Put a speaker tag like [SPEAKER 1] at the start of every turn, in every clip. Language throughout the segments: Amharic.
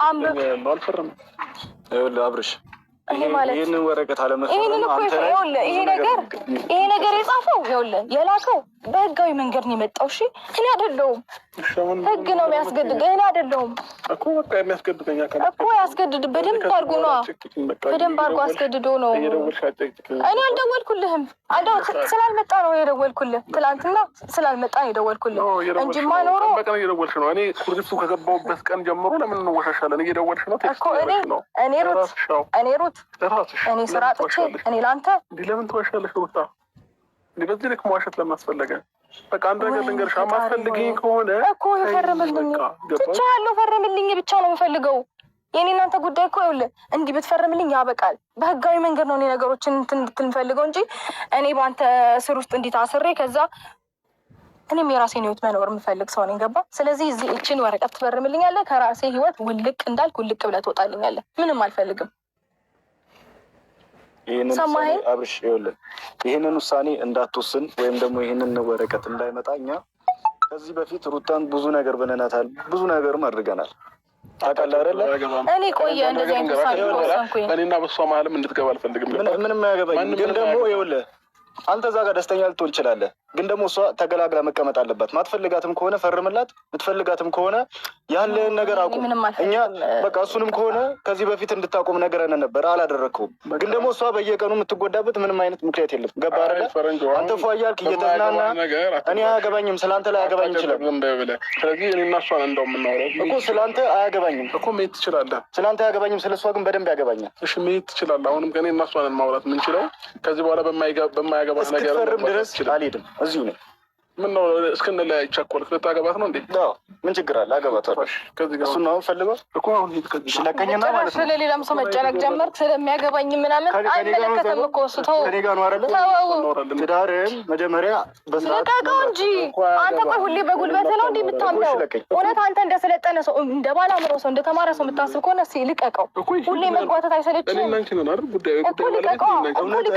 [SPEAKER 1] አልፈረም ይኸውልህ አብርሽ ይሄንን ወረቀት
[SPEAKER 2] አለመፈረም ይሄ ነገር የጻፈው ይኸውልህ የላከው በህጋዊ መንገድ ነው የመጣው። እሺ እኔ አይደለሁም ህግ ነው የሚያስገድደኝ። እኔ አይደለሁም
[SPEAKER 1] እኮ በቃ የሚያስገድደኝ አካል
[SPEAKER 2] እኮ ያስገድድ በደንብ አድርጎ ነው በደንብ አድርጎ አስገድዶ ነው። እኔ አልደወልኩልህም ስላልመጣ ነው የደወልኩልህ። ትላንትና ስላልመጣ ነው የደወልኩልህ እንጂማ ኖሮ
[SPEAKER 1] በቃ ነው የደወልሽ ነው። እኔ ኩርፊቱ ከገባሁበት ቀን ጀምሮ ለምን እንወሻሻለን? እየደወልሽ ነው
[SPEAKER 2] እኮ እኔ ሩት እኔ ስራ ጥቼ እኔ ላንተ
[SPEAKER 1] ለምን ትዋሻለሽ? ሩታ በዚህ ልክ መዋሸት ለምን አስፈለገ? በቃ አንድ ነገር ልንገርሽ፣ ማትፈልጊኝ ከሆነ
[SPEAKER 2] እኮ ፈርምልኝ ብቻ ያለው ፈርምልኝ ብቻ ነው የምፈልገው። የኔ እናንተ ጉዳይ እኮ ይኸውልህ እንዲህ ብትፈርምልኝ ያበቃል። በህጋዊ መንገድ ነው እኔ ነገሮችን እንድትንፈልገው እንጂ እኔ በአንተ ስር ውስጥ እንዲህ ታስሬ ከዛ እኔም የራሴን ህይወት መኖር የምፈልግ ሰው ነኝ። ገባ? ስለዚህ እዚህ እችን ወረቀት ትፈርምልኛለህ። ከራሴ ህይወት ውልቅ እንዳልክ ውልቅ ብለህ ትወጣልኛለህ። ምንም አልፈልግም።
[SPEAKER 3] አብርሽ ይኸውልህ ይህንን ውሳኔ እንዳትወስን ወይም ደግሞ ይህንን ወረቀት እንዳይመጣ እኛ ከዚህ በፊት ሩታን ብዙ ነገር ብለናታል፣ ብዙ ነገርም አድርገናል። ታውቃለህ አይደለ?
[SPEAKER 2] እኔ ቆየ እንደዚህ አይነት ውሳኔ ወሰንኩኝ።
[SPEAKER 1] እኔና በሷ መሀልም እንድትገባ አልፈልግም።
[SPEAKER 3] ምንም አያገባኝም። ግን ደግሞ ይኸውልህ አንተ እዛ ጋር ደስተኛ ልትሆን ትችላለህ፣ ግን ደግሞ እሷ ተገላግላ መቀመጥ አለባት። ማትፈልጋትም ከሆነ ፈርምላት፣ ምትፈልጋትም ከሆነ ያለህን ነገር አቁም። እኛ በቃ እሱንም ከሆነ ከዚህ በፊት እንድታቆም ነገረን ነበር፣ አላደረግከውም። ግን ደግሞ እሷ በየቀኑ የምትጎዳበት ምንም አይነት ምክንያት የለም። ገባህ አይደለ? አንተ ፏ እያልክ እየተዝናና እኔ አያገባኝም፣ ስለአንተ ላይ አያገባኝ ይችላል።
[SPEAKER 1] ስለዚህ እኔ እና እሷን እንደው የምናወራው
[SPEAKER 3] እኮ ስለአንተ አያገባኝም
[SPEAKER 1] እኮ መሄድ ትችላለህ።
[SPEAKER 3] ስለአንተ አያገባኝም፣ ስለሷ ግን በደንብ ያገባኛል።
[SPEAKER 1] እሺ መሄድ ትችላለህ። አሁንም ከእኔ እና እሷን ማውራት የምንችለው ከዚህ በኋላ በማያገባ ነገር
[SPEAKER 3] እስክትፈርም ድረስ አልሄድም። እዚሁ ነኝ።
[SPEAKER 1] ምን ነው እስክንለያይ ቸኮልክ? ልታገባት ነው እንዴ?
[SPEAKER 3] ምን ችግር አለ? አገባታለሁ። እሱን ነው ፈልገው እኮ አሁን ሂድ ከዚህ
[SPEAKER 2] ለቀኝና ማለት ነው። ስለሌላም ሰው መጨነቅ ጀመርክ። ስለሚያገባኝ ምናምን አይመለከተም እኮ እሱ ተው።
[SPEAKER 3] ከኔ ጋር ነው አይደለ? ትዳርህን መጀመሪያ በስርዓት
[SPEAKER 2] ልቀቀው እንጂ አንተ ቆይ ሁሌ በጉልበት ነው እንዴ የምታምነው? እውነት አንተ እንደሰለጠነ ሰው እንደባለ አምሮ ሰው እንደተማረ ሰው የምታስብ ከሆነ እስኪ ልቀቀው። ሁሌ መጓተት አይሰለችም?
[SPEAKER 1] እኔ እናንቺ ነን አይደል ጉዳዩ?
[SPEAKER 2] ጉዳዩ ልቀቀው። እናንተ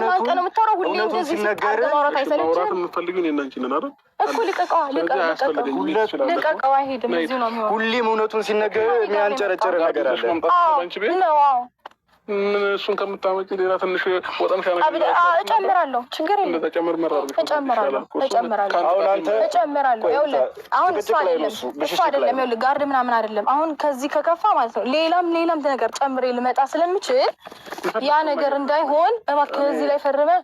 [SPEAKER 2] ማንቀ ነው የምታወራው። ሁሌ እንደዚህ ማውራት አይሰለችም? እኮ ልቀቀው አይሄድም። እዚሁ ነው የሚሆነው።
[SPEAKER 3] ሁሌም እውነቱን ሲነገር የሚያንጨረጨረ ነገር አለ።
[SPEAKER 1] እሱን ከምታመጪ ሌላ ትንሽ ወጠምሻ
[SPEAKER 2] እጨምራለሁ። ችግር የለም እጨምራለሁ። አሁን እሱ አይደለም ይኸውልህ ጋርድ ምናምን አይደለም። አሁን ከዚህ ከከፋ ማለት ነው ሌላም ነገር ጨምሬ ልመጣ ስለምችል ያ ነገር እንዳይሆን እባክህ እዚህ ላይ ፈርመህ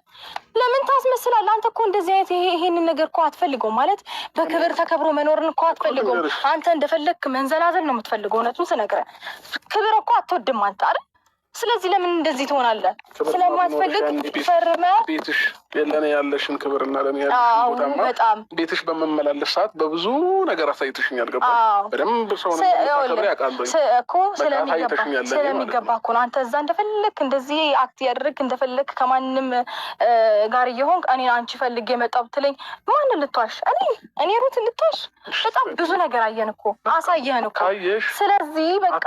[SPEAKER 2] ለምን ታስመስላለህ? አንተ እኮ እንደዚህ አይነት ይሄንን ነገር እኮ አትፈልገውም ማለት በክብር ተከብሮ መኖርን እኮ አትፈልገውም። አንተ እንደፈለግክ መንዘላዘል ነው የምትፈልገው። እውነቱን ስነግርህ ክብር እኮ አትወድም አንተ አይደል? ስለዚህ ለምን እንደዚህ ትሆናለህ? ስለማትፈልግ ፈርመህ
[SPEAKER 1] ቤትሽ ለእኔ ያለሽን ክብርና ለእኔ ያለሽን
[SPEAKER 2] በጣም
[SPEAKER 1] ቤትሽ በመመላለስ ሰዓት በብዙ ነገር አሳይተሽኛል። ገባሽ? በደንብ ሰው ነው ከብሬ ያውቃለሁ
[SPEAKER 2] እኮ ስለሚገባ እኮ ነው። አንተ እዛ እንደፈለግክ እንደዚህ አክት ያደረግክ እንደፈለግክ ከማንም ጋር እየሆንክ እኔ አንቺ ፈልጌ የመጣሁ ብትለኝ ማንን ልትዋሽ? እኔ ሩት ልትዋሽ? በጣም ብዙ ነገር አየን እኮ አሳየህን እኮ። ስለዚህ በቃ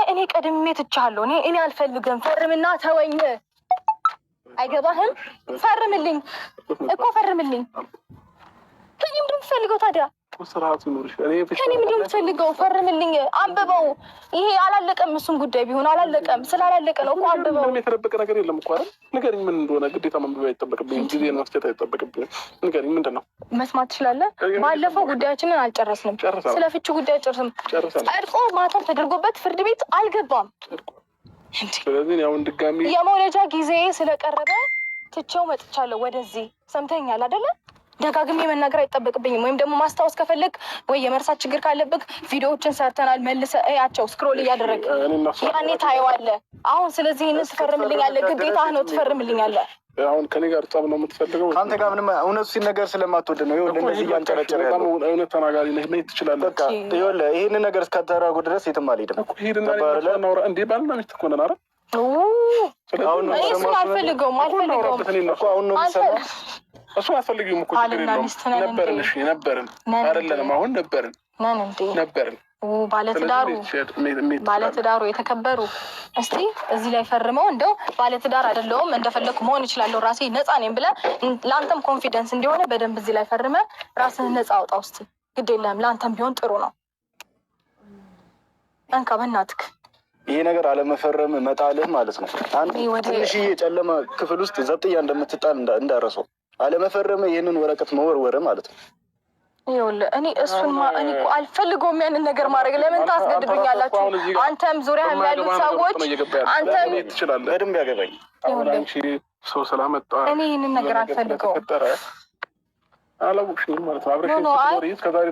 [SPEAKER 2] እኔ ቀድሜ ትቻለሁ። እኔ አልፈልግም። ፈርምና ተወኝ። አይገባህም? ፈርምልኝ እኮ ፈርምልኝ። ከኔ ምንድን ነው የምትፈልገው ታዲያ? ከኔ ምንድን ነው የምትፈልገው? ፈርምልኝ፣ አንብበው። ይሄ አላለቀም። እሱም ጉዳይ ቢሆን አላለቀም። ስላላለቀ ነው እኮ አንብበው።
[SPEAKER 1] የተደበቀ ነገር የለም እኮ አይደል? ንገሪኝ፣ ምን እንደሆነ ግዴታ መንበብ አይጠበቅብኝም። ጊዜ መስጠት አይጠበቅብኝም። ንገሪኝ፣ ምንድን ነው?
[SPEAKER 2] መስማት ትችላለህ። ባለፈው ጉዳያችንን አልጨረስንም። ስለ ፍቺ ጉዳይ ጨርስም ጸድቆ ማተም ተደርጎበት ፍርድ ቤት አልገባም።
[SPEAKER 1] ስለዚህ አሁን ድጋሚ
[SPEAKER 2] የመውለጃ ጊዜ ስለቀረበ ትቼው መጥቻለሁ ወደዚህ። ሰምተኛል አይደለ? ደጋግሜ መናገር አይጠበቅብኝም። ወይም ደግሞ ማስታወስ ከፈለግ ወይ የመርሳት ችግር ካለብህ ቪዲዮዎችን ሰርተናል፣ መልሰህ እያቸው ስክሮል እያደረግ ያኔ ታየዋለህ። አሁን ስለዚህ ይህንን ትፈርምልኛለህ፣ ግዴታ ነው ትፈርምልኛለህ።
[SPEAKER 1] አሁን ከኔ ጋር ጸብ ነው የምትፈልገው?
[SPEAKER 3] ከአንተ ጋር ምንም እውነቱ ሲነገር ስለማትወድ ነው። ይኸውልህ እንደዚህ እያንጨረጨረ ያለው
[SPEAKER 1] እውነት ተናጋሪ ነህ፣ መሄድ ትችላለህ።
[SPEAKER 3] በቃ ይኸውልህ ይህንን ነገር እስካደረጉ ድረስ የትም አልሄድም።
[SPEAKER 1] ሂድና እናውራ። እንዴ ባልና ሚስት እኮ ነን። ኧረ
[SPEAKER 2] እሱን አልፈልገውም
[SPEAKER 3] እኮ አሁን ነው የሚሰማው።
[SPEAKER 1] እሱ አልፈልግም እኮ ችግር የለውም። ነበርን፣ እሺ ነበርን አይደለንም? አሁን ነበርን
[SPEAKER 2] ባለትዳሩ የተከበሩ እስቲ እዚህ ላይ ፈርመው እንደው ባለትዳር አይደለሁም እንደፈለኩ መሆን እችላለሁ ራሴ ነፃ ነኝ ብለህ ለአንተም ኮንፊደንስ እንዲሆነ በደንብ እዚህ ላይ ፈርመህ ራስህን ነፃ አውጣ። ውስጥ ግድ የለህም፣ ለአንተም ቢሆን ጥሩ ነው። እንካ በእናትክ
[SPEAKER 3] ይሄ ነገር አለመፈረም መጣልህ ማለት ነው። አንድ ትንሽዬ ጨለማ ክፍል ውስጥ ዘብጥያ እንደምትጣል እንዳረሰው አለመፈረም ይህንን ወረቀት መወርወር ማለት ነው።
[SPEAKER 2] ይኸውልህ እኔ እኔ እኮ አልፈልገውም ያንን ነገር ማድረግ። ለምን ታስገድዱኛላችሁ? አንተም ዙሪያ ያሉት ሰዎች አንተም
[SPEAKER 3] በደንብ ያገባኝ።
[SPEAKER 1] ሰው ስላመጣ
[SPEAKER 2] እኔ ይህንን ነገር አልፈልገውም።
[SPEAKER 1] አላውቅሽም ማለት ነው።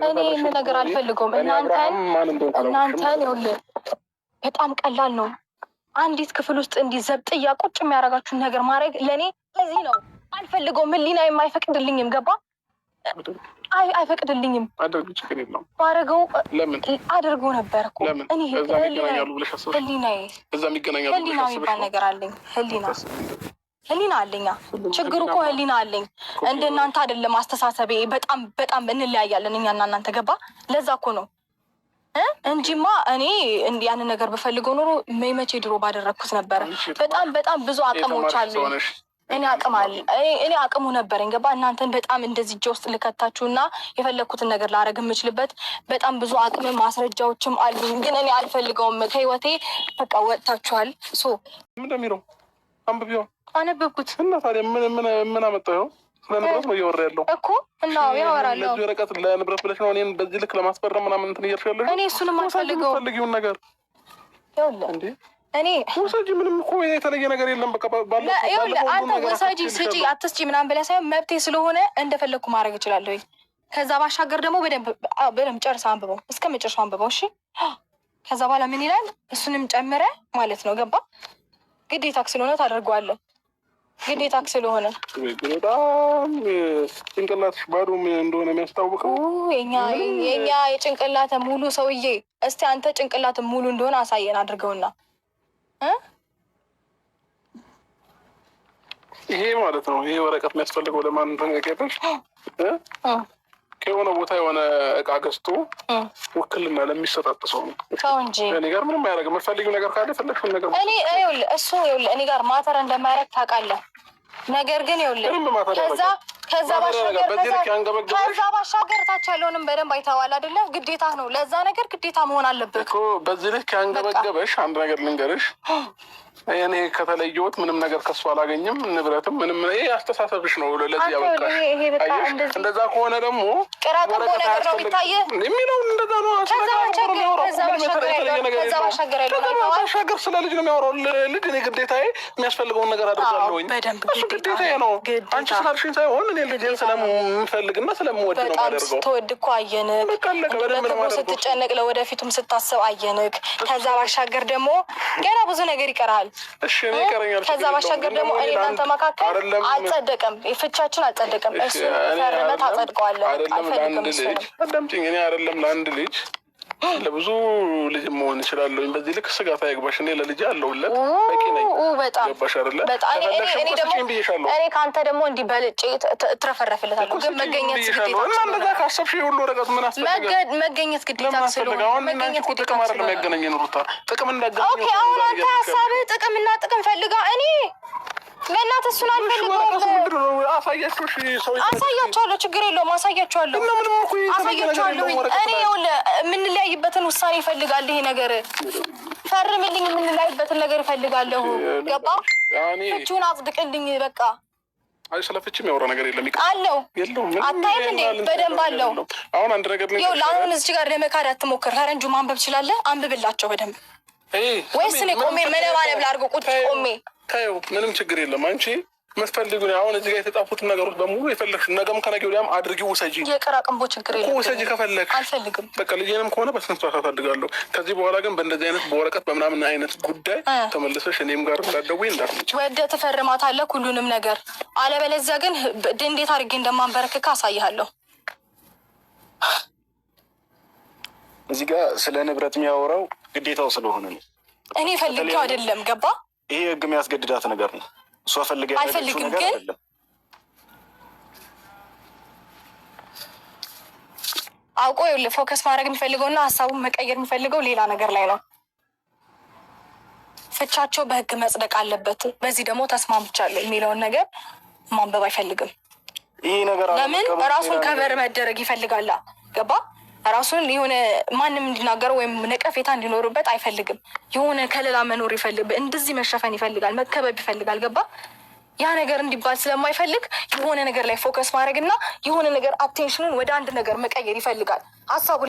[SPEAKER 2] እኔ ይህንን ነገር አልፈልገውም። እናንተን ይኸውልህ በጣም ቀላል ነው። አንዲት ክፍል ውስጥ እንዲህ ዘብጥያ ቁጭ የሚያደርጋችሁን ነገር ማድረግ ለእኔ እዚህ ነው። አልፈልገውም። ህሊና የማይፈቅድልኝም ገባ አይፈቅድልኝም። ባረገው አድርገው ነበር እኮ እኔ ህሊና የሚባል ነገር አለኝ። ህሊና አለኛ። ችግሩ እኮ ህሊና አለኝ። እንደናንተ አይደለም አስተሳሰቤ። በጣም እንለያያለን እኛና እናንተ ገባ። ለዛ እኮ ነው እንጂማ እኔ ያንን ነገር በፈልገው ኖሮ መቼ ድሮ ባደረግኩት ነበረ። በጣም ብዙ አቅሞች አሉኝ። እኔ አቅሙ ነበረኝ ገባ። እናንተን በጣም እንደዚህ እጄ ውስጥ ልከታችሁና የፈለግኩትን ነገር ላረግ የምችልበት በጣም ብዙ አቅም ማስረጃዎችም አሉኝ። ግን እኔ አልፈልገውም። ከህይወቴ በቃ ወጥታችኋል።
[SPEAKER 1] እንደሚለው አንብቢው
[SPEAKER 2] አነበብኩት
[SPEAKER 1] እና ታዲያ ምን አመጣው? ስለ ንብረት ነው እያወራ ያለው
[SPEAKER 2] እኮ እና ያወራለሁ።
[SPEAKER 1] ለዚህ ወረቀት ለንብረት ብለሽ ነው እኔን በዚህ ልክ ለማስፈረም ምናምን እንትን እያልሽ ያለሽ?
[SPEAKER 2] እኔ እሱንም አልፈልገውም።
[SPEAKER 1] ፈልጊውን ነገር
[SPEAKER 2] ይኸውልህ እንዴ እኔ
[SPEAKER 1] ወሳጂ ምንም እኮ የተለየ ነገር የለም። በቃ
[SPEAKER 2] ይኸውልህ አንተ ወሳጂ ስጪ አትስጪ ምናምን ብለህ ሳይሆን መብቴ ስለሆነ እንደፈለግኩ ማድረግ እችላለሁ። ከዛ ባሻገር ደግሞ በደንብ ጨርሰህ አንብበው፣ እስከ መጨረሻው አንብበው። እሺ ከዛ በኋላ ምን ይላል እሱንም ጨምረህ ማለት ነው ገባ። ግዴታክ ስለሆነ ታደርገዋለህ። ግዴታክ ስለሆነ
[SPEAKER 1] በጣም ጭንቅላትሽ ባዶ እንደሆነ የሚያስታውቀው
[SPEAKER 2] የኛ የጭንቅላት ሙሉ ሰውዬ። እስቲ አንተ ጭንቅላት ሙሉ እንደሆነ አሳየን አድርገውና
[SPEAKER 1] ይሄ ማለት ነው። ይሄ ወረቀት የሚያስፈልገው ለማን ተነገረሽ? ከሆነ ቦታ የሆነ እቃ ገዝቶ ውክልና ለሚሰጣጥ ሰው ነው
[SPEAKER 2] እንጂ
[SPEAKER 1] እኔ ጋር ምንም አያደርግም። የምትፈልጊው ነገር ካለ የፈለግሽውን ነገር
[SPEAKER 2] እኔ ጋር ማተር እንደማያደርግ ታውቃለህ። ነገር ግን ከዛ ባሻገር ታች ያለውንም በደንብ አይተዋል አይደለ? ግዴታ ነው። ለዛ ነገር ግዴታ መሆን አለበት
[SPEAKER 1] እኮ። በዚህ ልክ ያንገበገበሽ አንድ ነገር ልንገርሽ፣ እኔ ከተለየሁት ምንም ነገር ከሱ አላገኝም፣ ንብረትም ምንም። ይሄ አስተሳሰብሽ ነው ለዚህ ያበቃሽ። እንደዛ ከሆነ ደግሞ
[SPEAKER 2] ቅራቅሞ ነገር ነው የሚታየህ የሚለውን እንደዛ ነው።
[SPEAKER 1] ባሻገር ስለ ልጅ ነው የሚያወራው። ልጅ እኔ ግዴታዬ የሚያስፈልገውን ነገር አድርጋለሁኝ። እሱ ግዴታዬ ነው። አንቺ ስላልሽኝ ሳይሆን እኔ ልጅን ስለምፈልግና ስለምወድ ነው የማደርገው።
[SPEAKER 2] ስትወድ እኮ አየንክ፣ ስትጨነቅ ለወደፊቱም ስታስብ አየንክ። ከዛ ባሻገር ደግሞ ገና ብዙ ነገር ይቀራል።
[SPEAKER 1] እሺ እኔ ይቀረኛል።
[SPEAKER 2] ከዛ ባሻገር ደግሞ እኔ እናንተ መካከል አልጸደቀም፣ ፍቻችን አልጸደቀም። እሱ ፈርመህ ታጸድቀዋለህ። አልፈልግም።
[SPEAKER 1] አዳምጪኝ። እኔ አይደለም ለአንድ ልጅ ለብዙ ልጅ መሆን እችላለሁኝ። በዚህ ልክ ስጋት አይግባሽ። እኔ ለልጅ አለሁለት በቂ ነኝ። ገባሽ አይደለ?
[SPEAKER 2] እኔ ከአንተ ደግሞ እንዲህ በልጬ ትረፈረፍለታለሁ። ግን መገኘት
[SPEAKER 1] እንደዛ ካሰብሽ የሁሉ ወረቀት ምን አስፈልጋል?
[SPEAKER 2] መገኘት ግዴታ ስለሆነ
[SPEAKER 1] መገኘት ጥቅም አይደለም ያገናኘን ሩታ፣ ጥቅም እንዳገናኘ።
[SPEAKER 2] ኦኬ አሁን አንተ ሀሳብህ ጥቅምና ጥቅም ፈልጋ እኔ ለእናትህ እሱን አልፈልገውም። አሳያቸዋለሁ፣ ችግር የለውም። አሳያቸዋለሁ። እኔ የምንለያይበትን ውሳኔ ይፈልጋል ይሄ ነገር። ፈርምልኝ፣ የምንለያይበትን ነገር ይፈልጋለሁ። ገባ? ፍቺውን አጽድቅልኝ በቃ።
[SPEAKER 1] አይ ስለ ፍቺ የሚያወራ ነገር የለም።
[SPEAKER 2] አለው አታይም እንዴ? በደንብ አለው።
[SPEAKER 1] አሁን አንድ ነገር
[SPEAKER 2] አሁን እዚህ ጋር ለመካድ አትሞክር። ፈረንጁ ማንበብ ትችላለህ? አንብብላቸው በደንብ። ወይስ እኔ ቆሜ መነባነብ ላድርገው? ቁጭ ቆሜ
[SPEAKER 1] ታየው ምንም ችግር የለም። አንቺ የምትፈልጊው አሁን እዚህ ጋር የተጻፉትን ነገሮች በሙሉ የፈለግሽ ነገም ከነገ ወዲያም አድርጊው፣ ውሰጂ።
[SPEAKER 2] የቅራቅንቦ ችግር የለም
[SPEAKER 1] ውሰጂ ከፈለግሽ።
[SPEAKER 2] አልፈልግም።
[SPEAKER 1] በቃ ልጄንም ከሆነ በስንት ሰዓት አሳድጋለሁ። ከዚህ በኋላ ግን በእንደዚህ አይነት በወረቀት በምናምን አይነት ጉዳይ ተመልሰሽ እኔም ጋር እንዳትደውይ እንዳትመጪ።
[SPEAKER 2] ወደ ትፈርማታለህ ሁሉንም ነገር። አለበለዚያ ግን እንዴት አድርጌ እንደማንበረክክ አሳይሃለሁ።
[SPEAKER 3] እዚህ ጋር ስለ ንብረት የሚያወራው ግዴታው ስለሆነ ነው።
[SPEAKER 2] እኔ ፈልጌው አይደለም። ገባ?
[SPEAKER 3] ይሄ ህግ የሚያስገድዳት ነገር ነው። እሷ ፈልጋ
[SPEAKER 2] አልፈልግም፣ ግን አውቆ ፎከስ ማድረግ የሚፈልገውና ሀሳቡን መቀየር የሚፈልገው ሌላ ነገር ላይ ነው። ፍቻቸው በህግ መጽደቅ አለበት፣ በዚህ ደግሞ ተስማምቻለሁ የሚለውን ነገር ማንበብ አይፈልግም።
[SPEAKER 3] ይሄ ነገር
[SPEAKER 2] ለምን ራሱን ከበር መደረግ ይፈልጋል። ገባ? ራሱን የሆነ ማንም እንዲናገረው ወይም ነቀፌታ እንዲኖርበት አይፈልግም። የሆነ ከሌላ መኖር ይፈልጋል። እንደዚህ መሸፈን ይፈልጋል፣ መከበብ ይፈልጋል። ገባ? ያ ነገር እንዲባል ስለማይፈልግ የሆነ ነገር ላይ ፎከስ ማድረግ እና የሆነ ነገር አቴንሽኑን ወደ አንድ ነገር መቀየር ይፈልጋል ሀሳቡ